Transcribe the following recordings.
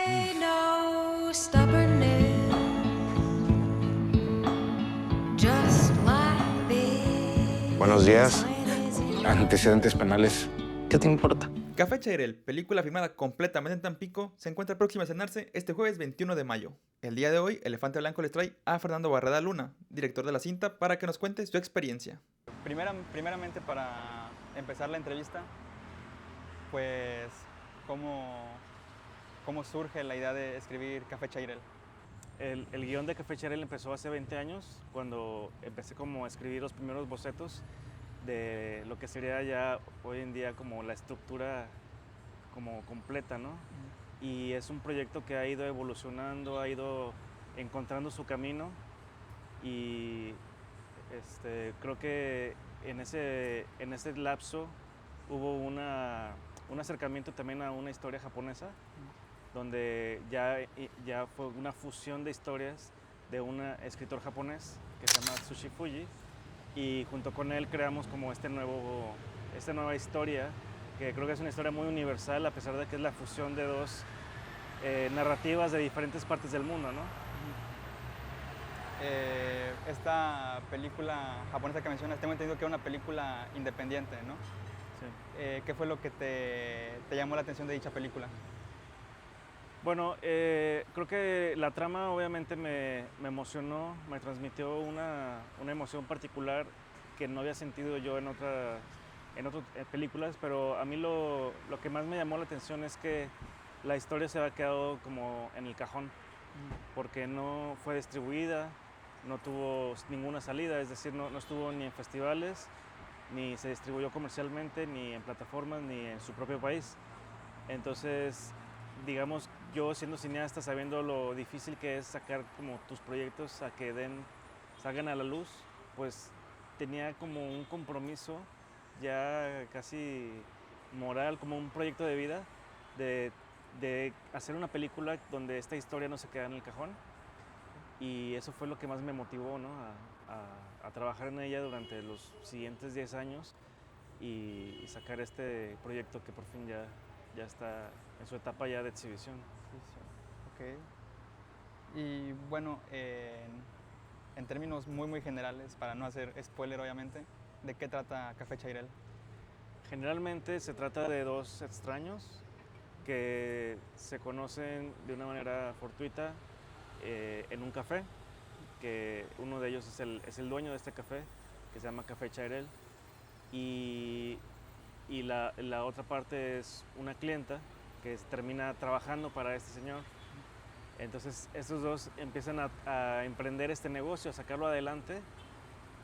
ain't no stubbornness, just like this. Buenos días. Antecedentes penales. ¿Qué te importa? Café Chairel, película filmada completamente en Tampico, se encuentra próxima a estrenarse este jueves 21 de mayo. El día de hoy, Elefante Blanco les trae a Fernando Barreda Luna, director de la cinta, para que nos cuente su experiencia. Primeramente, para empezar la entrevista, pues, ¿cómo surge la idea de escribir Café Chairel? El guión de Café Chairel empezó hace 20 años, cuando empecé como a escribir los primeros bocetos de lo que sería ya hoy en día como la estructura como completa, ¿no? Y es un proyecto que ha ido evolucionando, ha ido encontrando su camino y creo que en ese lapso hubo un acercamiento también a una historia japonesa, donde ya fue una fusión de historias de un escritor japonés que se llama Tsushi Fuji, y junto con él creamos como esta nueva historia, que creo que es una historia muy universal, a pesar de que es la fusión de dos narrativas de diferentes partes del mundo, ¿no? Esta película japonesa que mencionas, tengo entendido que era una película independiente, ¿no? Sí. ¿Qué fue lo que te llamó la atención de dicha película? Bueno, creo que la trama obviamente me emocionó, me transmitió una emoción particular que no había sentido yo en otras películas, pero a mí lo que más me llamó la atención es que la historia se había quedado como en el cajón, porque no fue distribuida, no tuvo ninguna salida, es decir, no estuvo ni en festivales, ni se distribuyó comercialmente, ni en plataformas, ni en su propio país. Entonces, digamos, yo siendo cineasta, sabiendo lo difícil que es sacar como tus proyectos a que salgan a la luz, pues tenía como un compromiso ya casi moral, como un proyecto de vida, de hacer una película donde esta historia no se queda en el cajón. Y eso fue lo que más me motivó, ¿no? a trabajar en ella durante los siguientes 10 años y sacar este proyecto que por fin ya está en su etapa ya de exhibición. Ok. Y bueno, en términos muy generales, para no hacer spoiler obviamente, ¿de qué trata Café Chairel? Generalmente se trata de dos extraños que se conocen de una manera fortuita en un café, que uno de ellos es el dueño de este café, que se llama Café Chairel, y la otra parte es una clienta que termina trabajando para este señor. Entonces estos dos empiezan a emprender este negocio, a sacarlo adelante,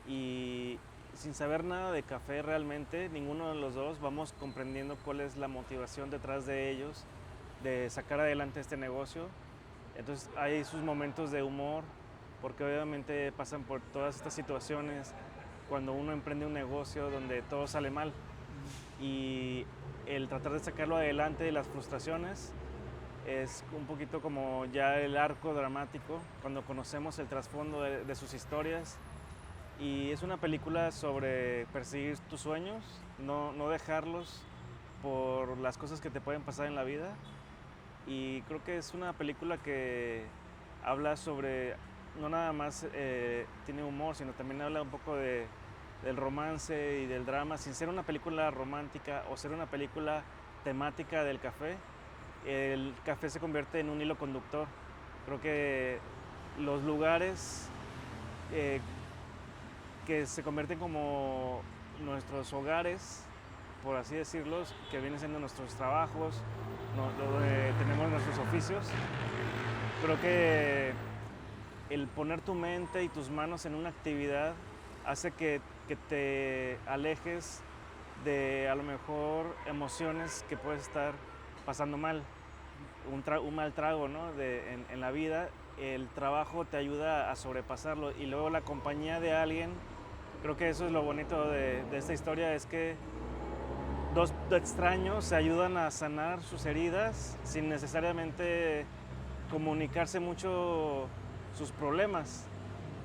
y sin saber nada de café realmente, ninguno de los dos vamos comprendiendo cuál es la motivación detrás de ellos de sacar adelante este negocio. Entonces hay sus momentos de humor, porque obviamente pasan por todas estas situaciones cuando uno emprende un negocio donde todo sale mal, y el tratar de sacarlo adelante, las frustraciones, es un poquito como ya el arco dramático cuando conocemos el trasfondo de sus historias. Y es una película sobre perseguir tus sueños, no dejarlos por las cosas que te pueden pasar en la vida. Y creo que es una película que habla sobre, no nada más tiene humor, sino también habla un poco del romance y del drama, sin ser una película romántica o ser una película temática del café. El café se convierte en un hilo conductor. Creo que los lugares que se convierten como nuestros hogares, por así decirlo, que vienen siendo nuestros trabajos, donde tenemos nuestros oficios. Creo que el poner tu mente y tus manos en una actividad hace que te alejes de a lo mejor emociones que puedes estar pasando mal, un mal trago, ¿no? en la vida. El trabajo te ayuda a sobrepasarlo, y luego la compañía de alguien. Creo que eso es lo bonito de esta historia, es que dos extraños se ayudan a sanar sus heridas sin necesariamente comunicarse mucho sus problemas,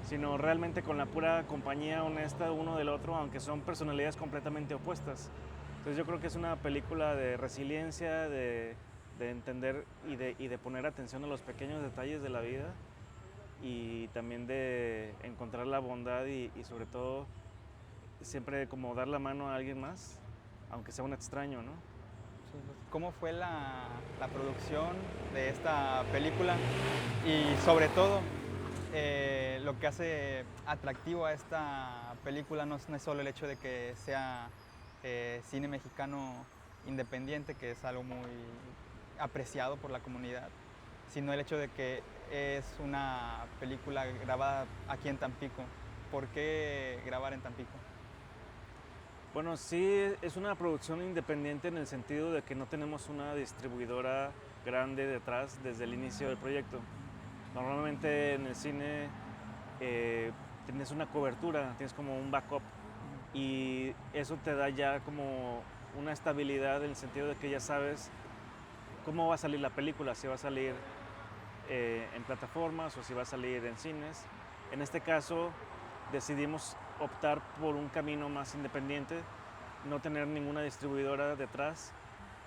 sino realmente con la pura compañía honesta uno del otro, aunque son personalidades completamente opuestas. Entonces yo creo que es una película de resiliencia, de de entender y de poner atención a los pequeños detalles de la vida y también de encontrar la bondad y sobre todo siempre como dar la mano a alguien más, aunque sea un extraño, ¿no? ¿Cómo fue la producción de esta película? Y sobre todo, lo que hace atractivo a esta película no es solo el hecho de que sea cine mexicano independiente, que es algo muy apreciado por la comunidad, sino el hecho de que es una película grabada aquí en Tampico. ¿Por qué grabar en Tampico? Bueno, sí, es una producción independiente en el sentido de que no tenemos una distribuidora grande detrás desde el inicio del proyecto. Normalmente en el cine tienes una cobertura, tienes como un backup y eso te da ya como una estabilidad en el sentido de que ya sabes cómo va a salir la película, si va a salir en plataformas o si va a salir en cines. En este caso decidimos optar por un camino más independiente, no tener ninguna distribuidora detrás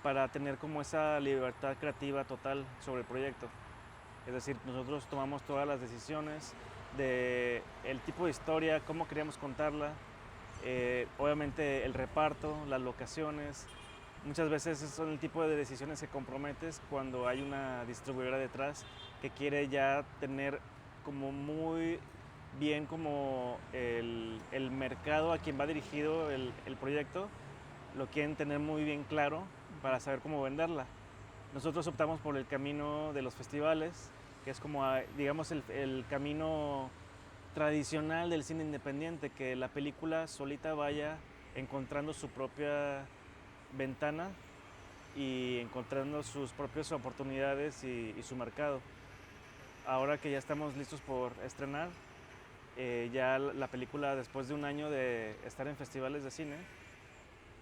para tener como esa libertad creativa total sobre el proyecto. Es decir, nosotros tomamos todas las decisiones de el tipo de historia, cómo queríamos contarla, obviamente el reparto, las locaciones. Muchas veces son el tipo de decisiones que comprometes cuando hay una distribuidora detrás que quiere ya tener como muy bien como el mercado a quien va dirigido el proyecto, lo quieren tener muy bien claro para saber cómo venderla. Nosotros optamos por el camino de los festivales, que es como, digamos, el camino tradicional del cine independiente, que la película solita vaya encontrando su propia ventana y encontrando sus propias oportunidades y su mercado. Ahora que ya estamos listos por estrenar, ya la película, después de un año de estar en festivales de cine,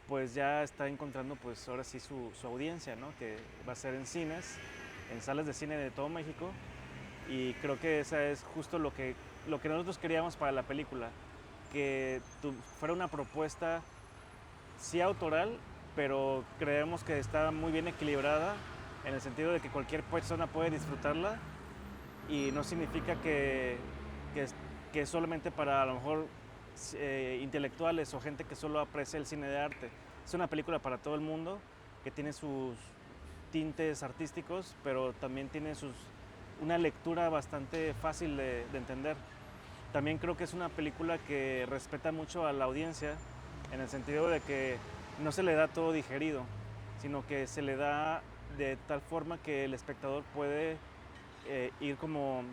pues ya está encontrando pues ahora sí su audiencia, ¿no? Que va a ser en cines, en salas de cine de todo México, y creo que esa es justo lo que nosotros queríamos para la película, que fuera una propuesta sí autoral, pero creemos que está muy bien equilibrada en el sentido de que cualquier persona puede disfrutarla y no significa que es solamente para a lo mejor intelectuales o gente que solo aprecia el cine de arte. Es una película para todo el mundo que tiene sus tintes artísticos, pero también tiene una lectura bastante fácil de entender. También creo que es una película que respeta mucho a la audiencia en el sentido de que no se le da todo digerido, sino que se le da de tal forma que el espectador puede ir como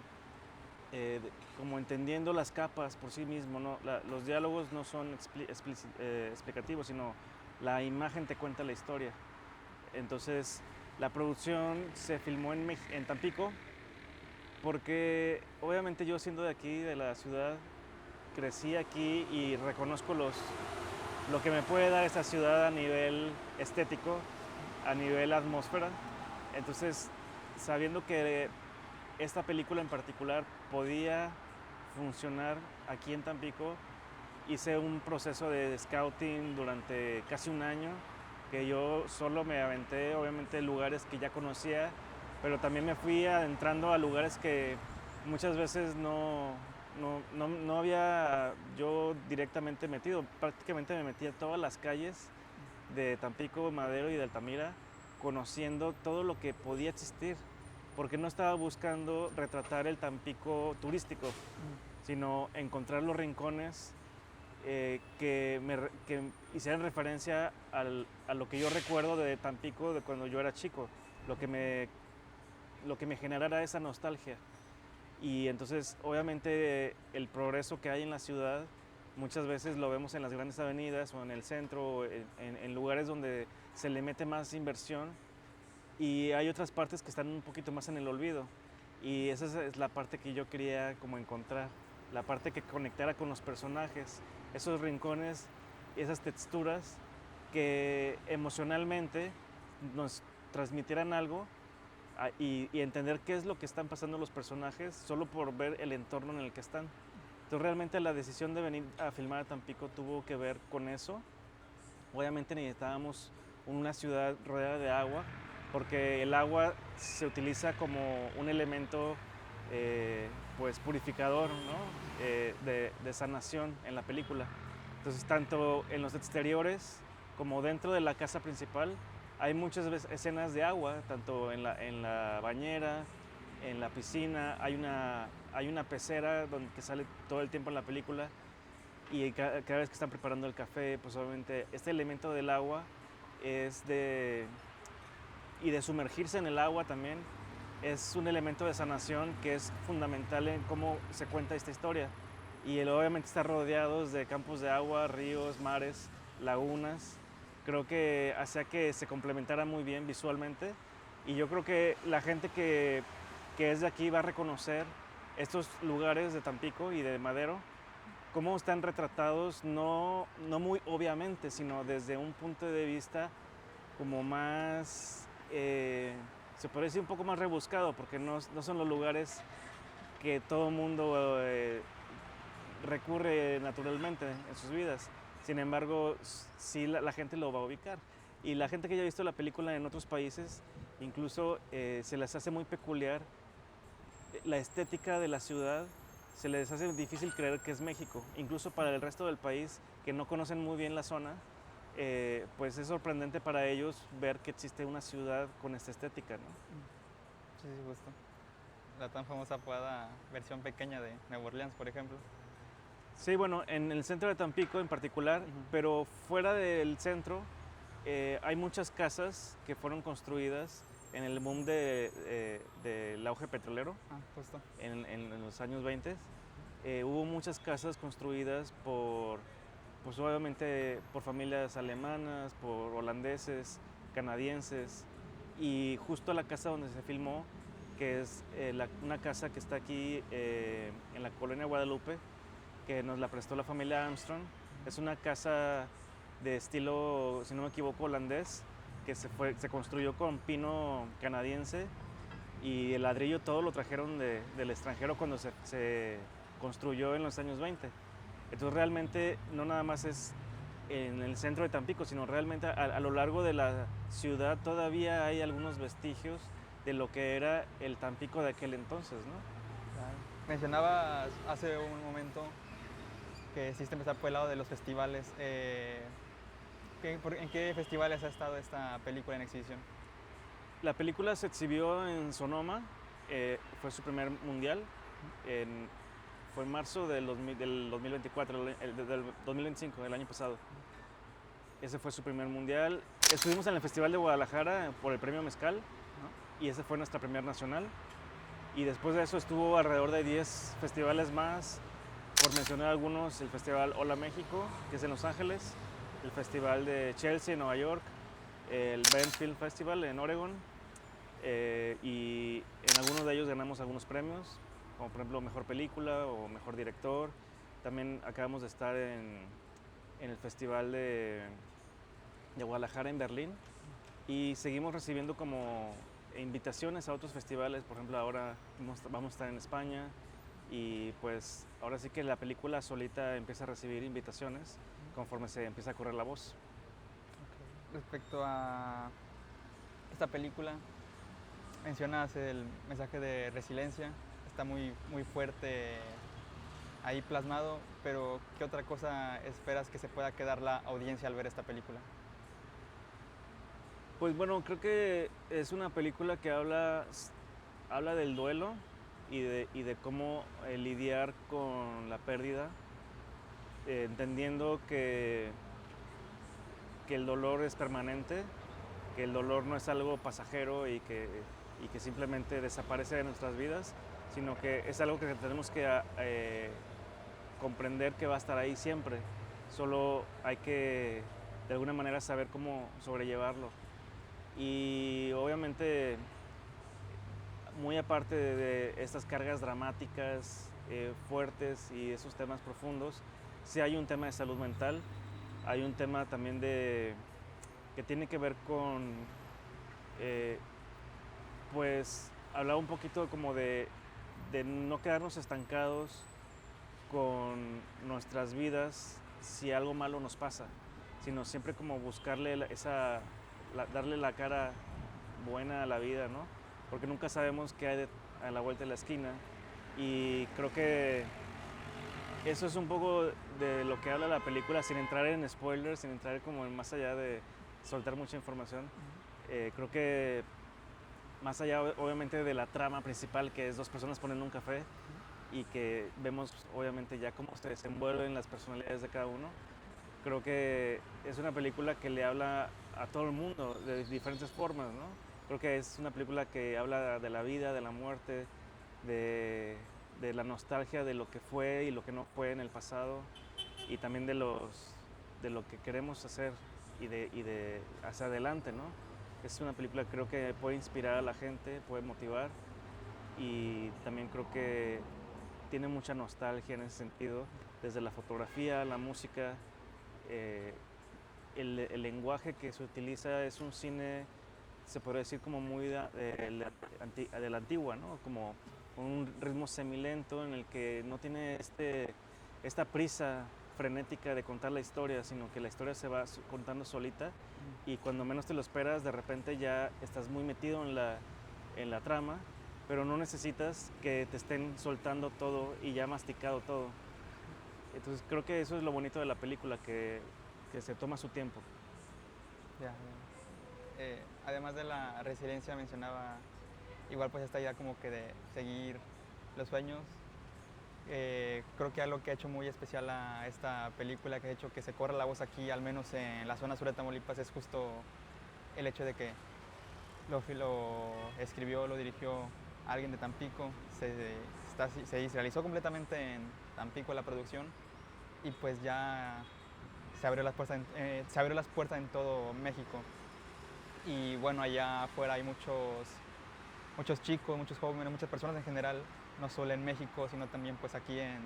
entendiendo las capas por sí mismo, ¿no? Los diálogos no son explicativos, sino la imagen te cuenta la historia. Entonces, la producción se filmó en Tampico, porque obviamente yo siendo de aquí, de la ciudad, crecí aquí y reconozco lo que me puede dar esta ciudad a nivel estético, a nivel atmósfera. Entonces, sabiendo que esta película en particular podía funcionar aquí en Tampico, hice un proceso de scouting durante casi un año, que yo solo me aventé, obviamente, lugares que ya conocía, pero también me fui adentrando a lugares que muchas veces no había yo directamente metido. Prácticamente me metí a todas las calles de Tampico, Madero y de Altamira, conociendo todo lo que podía existir, porque no estaba buscando retratar el Tampico turístico, sino encontrar los rincones que hicieran referencia a lo que yo recuerdo de Tampico de cuando yo era chico, lo que me generara esa nostalgia. Y entonces, obviamente, el progreso que hay en la ciudad muchas veces lo vemos en las grandes avenidas o en el centro, en lugares donde se le mete más inversión, y hay otras partes que están un poquito más en el olvido. Y esa es la parte que yo quería como encontrar, la parte que conectara con los personajes, esos rincones, esas texturas que emocionalmente nos transmitieran algo y entender qué es lo que están pasando los personajes solo por ver el entorno en el que están. Entonces realmente la decisión de venir a filmar a Tampico tuvo que ver con eso. Obviamente necesitábamos una ciudad rodeada de agua, porque el agua se utiliza como un elemento pues purificador, ¿no? De sanación en la película. Entonces, tanto en los exteriores como dentro de la casa principal hay muchas escenas de agua, tanto en la bañera, en la piscina, hay una pecera que sale todo el tiempo en la película, y cada vez que están preparando el café, pues obviamente este elemento del agua y de sumergirse en el agua también es un elemento de sanación que es fundamental en cómo se cuenta esta historia. Y obviamente está rodeado de campos de agua, ríos, mares, lagunas. Creo que hacía que se complementara muy bien visualmente, y yo creo que la gente que es de aquí va a reconocer estos lugares de Tampico y de Madero, cómo están retratados, no muy obviamente, sino desde un punto de vista como más, se puede decir un poco más rebuscado, porque no son los lugares que todo el mundo recurre naturalmente en sus vidas. Sin embargo, sí la gente lo va a ubicar. Y la gente que ya ha visto la película en otros países, incluso se les hace muy peculiar la estética de la ciudad, se les hace difícil creer que es México. Incluso para el resto del país, que no conocen muy bien la zona, pues es sorprendente para ellos ver que existe una ciudad con esta estética, ¿no? Sí, justo. La tan famosa apodada versión pequeña de Nueva Orleans, por ejemplo. Sí, bueno, en el centro de Tampico en particular, pero fuera del centro hay muchas casas que fueron construidas en el boom del auge petrolero, Justo. en los años 20. Hubo muchas casas construidas pues obviamente por familias alemanas, por holandeses, canadienses, y justo la casa donde se filmó, que es una casa que está aquí en la colonia Guadalupe, que nos la prestó la familia Armstrong. Es una casa de estilo, si no me equivoco, holandés, que se construyó con pino canadiense, y el ladrillo todo lo trajeron del extranjero cuando se construyó en los años 20. Entonces realmente no nada más es en el centro de Tampico, sino realmente a lo largo de la ciudad todavía hay algunos vestigios de lo que era el Tampico de aquel entonces, ¿no? Claro. Mencionabas hace un momento que hiciste empezar por el lado de los festivales. ¿En qué festivales ha estado esta película en exhibición? La película se exhibió en Sonoma, fue su primer mundial, fue en marzo del 2024, del 2025, el año pasado. Ese fue su primer mundial. Estuvimos en el Festival de Guadalajara por el premio Mezcal, ¿no? Y ese fue nuestra primer nacional. Y después de eso estuvo alrededor de 10 festivales más, por mencionar algunos: el Festival Hola México, que es en Los Ángeles, el Festival de Chelsea en Nueva York, el Bend Film Festival en Oregon, y en algunos de ellos ganamos algunos premios, como por ejemplo Mejor Película o Mejor Director. También acabamos de estar en el Festival de Guadalajara en Berlín, y seguimos recibiendo como invitaciones a otros festivales. Por ejemplo, ahora vamos a estar en España, y pues ahora sí que la película solita empieza a recibir invitaciones conforme se empieza a correr la voz. Respecto a esta película, mencionas el mensaje de resiliencia, está muy fuerte ahí plasmado, pero ¿qué otra cosa esperas que se pueda quedar la audiencia al ver esta película? Pues bueno, creo que es una película que habla del duelo y de cómo lidiar con la pérdida, entendiendo que el dolor es permanente, que el dolor no es algo pasajero y que simplemente desaparece de nuestras vidas, sino que es algo que tenemos que comprender que va a estar ahí siempre. Solo hay que de alguna manera saber cómo sobrellevarlo. Y obviamente, muy aparte de estas cargas dramáticas fuertes y esos temas profundos, sí hay un tema de salud mental, hay un tema también que tiene que ver con, pues, hablar un poquito como de no quedarnos estancados con nuestras vidas si algo malo nos pasa, sino siempre como buscarle darle la cara buena a la vida, ¿no? Porque nunca sabemos qué hay a la vuelta de la esquina. Y creo que eso es un poco de lo que habla la película, sin entrar en spoilers, sin entrar como en más allá de soltar mucha información. Creo que más allá obviamente de la trama principal, que es dos personas poniendo un café y que vemos obviamente ya cómo se desenvuelven las personalidades de cada uno, creo que es una película que le habla a todo el mundo de diferentes formas, ¿no? Creo que es una película que habla de la vida, de la muerte, de la nostalgia de lo que fue y lo que no fue en el pasado, y también de lo que queremos hacer y de hacia adelante, ¿no? Es una película que creo que puede inspirar a la gente, puede motivar, y también creo que tiene mucha nostalgia en ese sentido, desde la fotografía, la música, el lenguaje que se utiliza es un cine, se podría decir como muy de la antigua, ¿no? Como un ritmo semilento en el que no tiene esta prisa frenética de contar la historia, sino que la historia se va contando solita, y cuando menos te lo esperas, de repente ya estás muy metido en la trama, pero no necesitas que te estén soltando todo y ya masticado todo. Entonces creo que eso es lo bonito de la película, que se toma su tiempo. Ya. Además de la resiliencia, mencionaba igual pues esta idea como que de seguir los sueños. Creo que algo que ha hecho muy especial a esta película, que ha hecho que se corra la voz aquí, al menos en la zona sur de Tamaulipas, es justo el hecho de que lo escribió, lo dirigió alguien de Tampico, se realizó completamente en Tampico la producción, y pues ya se abrió las puertas en todo México. Y bueno, allá afuera hay muchos chicos, muchos jóvenes, muchas personas en general, no solo en México, sino también pues aquí en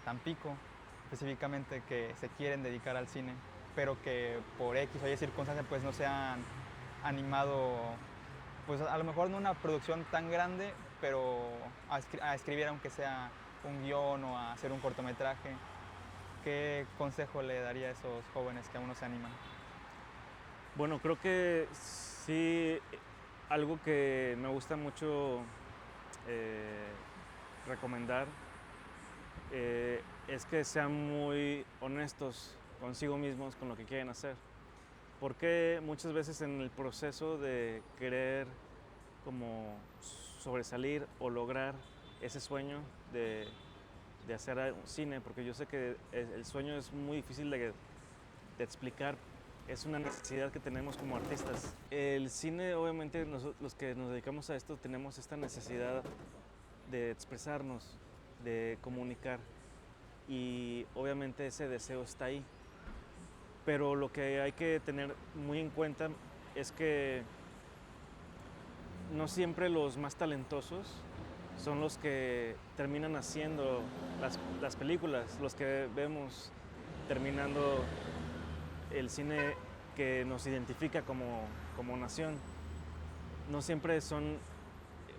Tampico, específicamente, que se quieren dedicar al cine, pero que por X o Y circunstancias pues no se han animado, pues a lo mejor no una producción tan grande, pero a escribir aunque sea un guión o a hacer un cortometraje. ¿Qué consejo le daría a esos jóvenes que aún no se animan? Bueno, creo que sí, algo que me gusta mucho recomendar es que sean muy honestos consigo mismos con lo que quieren hacer. Porque muchas veces en el proceso de querer como sobresalir o lograr ese sueño de hacer cine, porque yo sé que el sueño es muy difícil de explicar, es una necesidad que tenemos como artistas. El cine, obviamente, los que nos dedicamos a esto tenemos esta necesidad de expresarnos, de comunicar, y obviamente ese deseo está ahí. Pero lo que hay que tener muy en cuenta es que no siempre los más talentosos son los que terminan haciendo las películas, los que vemos terminando el cine que nos identifica como nación. No siempre son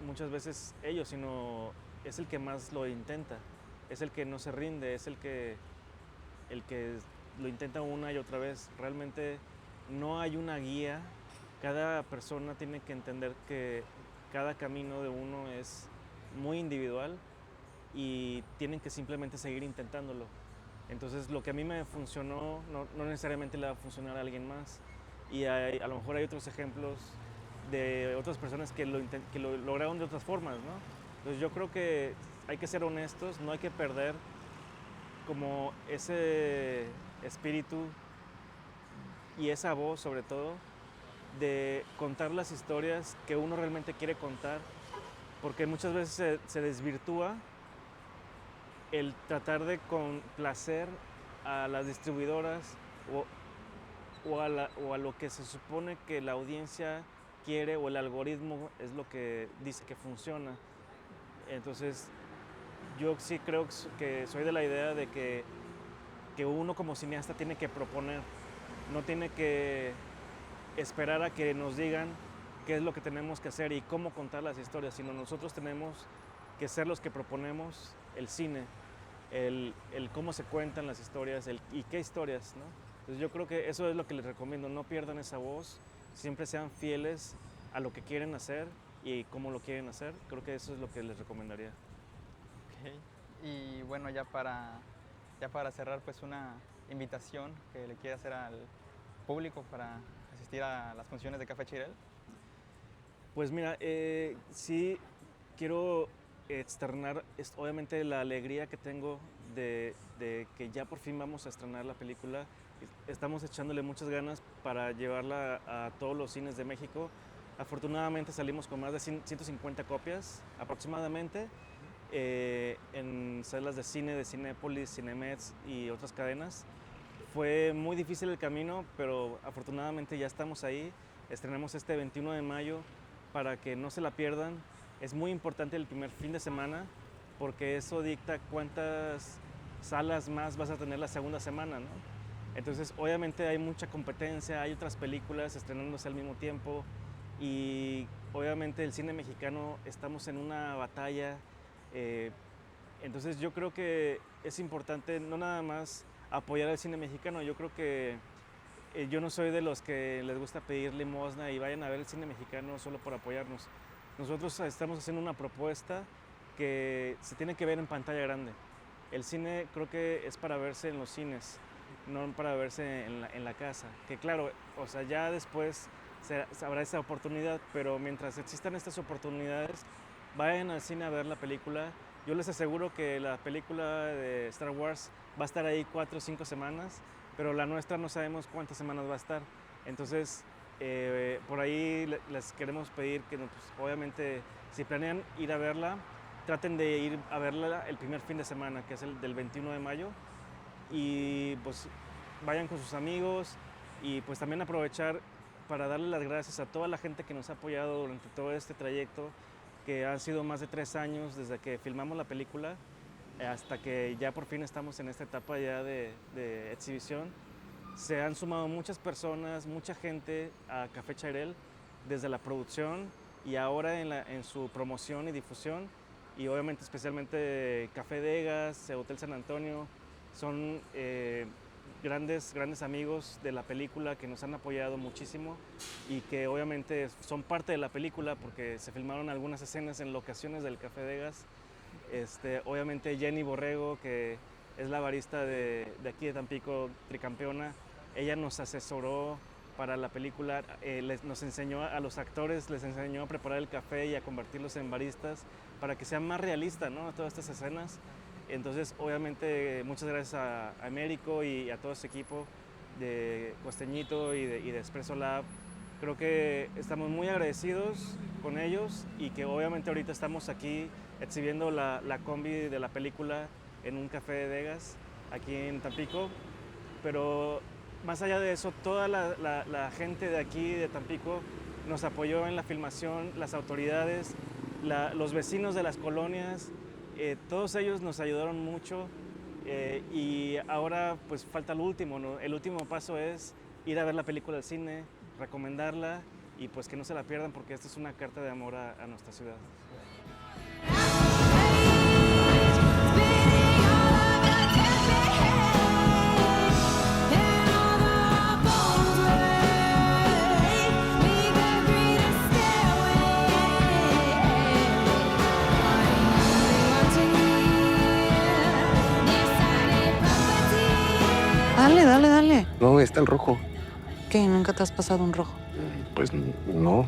muchas veces ellos, sino es el que más lo intenta, es el que no se rinde, es el que lo intenta una y otra vez. Realmente no hay una guía, cada persona tiene que entender que cada camino de uno es muy individual y tienen que simplemente seguir intentándolo. Entonces lo que a mí me funcionó no necesariamente le va a funcionar a alguien más, y a lo mejor hay otros ejemplos de otras personas que lo lograron de otras formas, ¿no? Entonces yo creo que hay que ser honestos, no hay que perder como ese espíritu y esa voz, sobre todo, de contar las historias que uno realmente quiere contar, porque muchas veces se desvirtúa el tratar de complacer a las distribuidoras o a lo que se supone que la audiencia quiere, o el algoritmo es lo que dice que funciona. Entonces yo sí creo que soy de la idea de que uno como cineasta tiene que proponer, no tiene que esperar a que nos digan qué es lo que tenemos que hacer y cómo contar las historias, sino nosotros tenemos que ser los que proponemos el cine, el cómo se cuentan las historias, y qué historias, ¿no? Entonces yo creo que eso es lo que les recomiendo, no pierdan esa voz, siempre sean fieles a lo que quieren hacer y cómo lo quieren hacer. Creo que eso es lo que les recomendaría. Ok. Y bueno, ya para cerrar, pues una invitación que le quiere hacer al público para asistir a las funciones de Café Chirel. Pues mira, sí quiero externar obviamente la alegría que tengo de que ya por fin vamos a estrenar la película. Estamos echándole muchas ganas para llevarla a todos los cines de México. Afortunadamente salimos con más de 150 copias aproximadamente en salas de cine de Cinépolis, Cinemex y otras cadenas. Fue muy difícil el camino, pero afortunadamente ya estamos ahí. Estrenamos este 21 de mayo para que no se la pierdan. Es muy importante el primer fin de semana porque eso dicta cuántas salas más vas a tener la segunda semana, ¿no? Entonces, obviamente hay mucha competencia, hay otras películas estrenándose al mismo tiempo y obviamente el cine mexicano estamos en una batalla. Entonces, yo creo que es importante no nada más apoyar al cine mexicano. Yo creo que yo no soy de los que les gusta pedir limosna y vayan a ver el cine mexicano solo por apoyarnos. Nosotros estamos haciendo una propuesta que se tiene que ver en pantalla grande. El cine creo que es para verse en los cines, no para verse en la casa. Que claro, o sea, ya después habrá esa oportunidad, pero mientras existan estas oportunidades, vayan al cine a ver la película. Yo les aseguro que la película de Star Wars va a estar ahí 4 o 5 semanas, pero la nuestra no sabemos cuántas semanas va a estar. Entonces, por ahí les queremos pedir que, pues, obviamente, si planean ir a verla, traten de ir a verla el primer fin de semana, que es el del 21 de mayo, y pues vayan con sus amigos y pues también aprovechar para darle las gracias a toda la gente que nos ha apoyado durante todo este trayecto, que han sido más de 3 años desde que filmamos la película hasta que ya por fin estamos en esta etapa ya de exhibición. Se han sumado muchas personas, mucha gente a Café Chirel, desde la producción y ahora en su promoción y difusión, y obviamente especialmente Café Degas, Hotel San Antonio, son grandes amigos de la película que nos han apoyado muchísimo y que obviamente son parte de la película porque se filmaron algunas escenas en locaciones del Café Degas. Obviamente Jenny Borrego, que es la barista de aquí de Tampico, tricampeona, ella nos asesoró para la película, nos enseñó a los actores, les enseñó a preparar el café y a convertirlos en baristas para que sean más realistas, ¿no?, todas estas escenas. Entonces, obviamente, muchas gracias a Américo y a todo ese equipo de Costeñito y de Espresso Lab. Creo que estamos muy agradecidos con ellos y que obviamente ahorita estamos aquí exhibiendo la combi de la película en un café de Degas aquí en Tampico. Pero más allá de eso, toda la gente de aquí, de Tampico, nos apoyó en la filmación, las autoridades, los vecinos de las colonias, todos ellos nos ayudaron mucho y ahora pues falta lo último, ¿no? El último paso es ir a ver la película al cine, recomendarla y pues que no se la pierdan porque esta es una carta de amor a nuestra ciudad. Dale. No, está el rojo. ¿Qué? ¿Nunca te has pasado un rojo? Pues no.